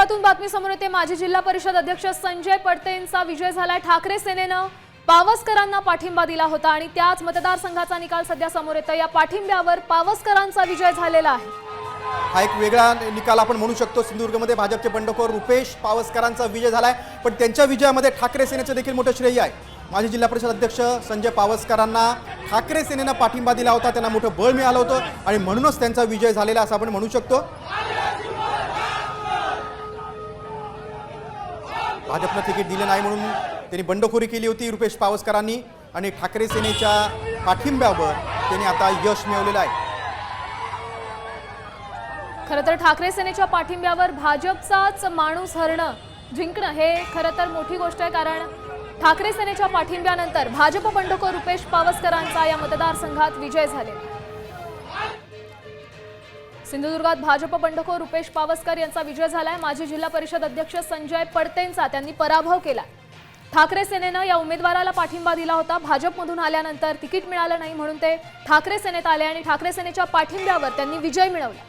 पुण्यातून बातमी समोर येते। माजी जिल्हा परिषद अध्यक्ष संजय पडतेंचा विजय झालाय। ठाकरे सेनेनं पावसकरांना पाठिंबा दिला होता आणि त्याच मतदारसंघाचा निकाल सध्या समोर येतो। या पाठिंब्यावर पावसकरांचा विजय झालेला आहे। हा एक वेगळा निकाल आपण म्हणू शकतो। सिंधुदुर्गमध्ये भाजपचे बंडखोर रुपेश पावसकरांचा विजय झालाय, पण त्यांच्या विजयामध्ये ठाकरे सेनेचं देखील मोठं श्रेय आहे। माजी जिल्हा परिषद अध्यक्ष संजय पावसकरांना ठाकरे सेनेनं पाठिंबा दिला होता, त्यांना मोठं बळ मिळालं होतं आणि म्हणूनच त्यांचा विजय झालेला असं आपण म्हणू शकतो। भाजपनं तिकीट दिले नाही म्हणून त्यांनी बंडखोरी केली होती रुपेश पावसकरांनी आणि ठाकरे सेनेच्या पाठिंब्यावर त्यांनी आता यश मिळवलेलं आहे। खरं तर ठाकरे सेनेच्या पाठिंब्यावर भाजपचाच माणूस हरणं जिंकणं हे खरं तर मोठी गोष्ट आहे, कारण ठाकरे सेनेच्या पाठिंब्यानंतर भाजप बंडखोर रुपेश पावसकरांचा या मतदारसंघात विजय झालेला। सिंधुदुर्गात भाजप बंडखोर रुपेश पावसकर यांचा विजय झालाय। माजी जिल्हा परिषद अध्यक्ष संजय पडतेंचा त्यांनी पराभव केला। ठाकरे सेनेनं या उमेदवाराला पाठिंबा दिला होता। भाजपमधून आल्यानंतर तिकीट मिळालं नाही म्हणून ते ठाकरे सेनेत आले आणि ठाकरे सेनेच्या पाठिंब्यावर त्यांनी विजय मिळवला।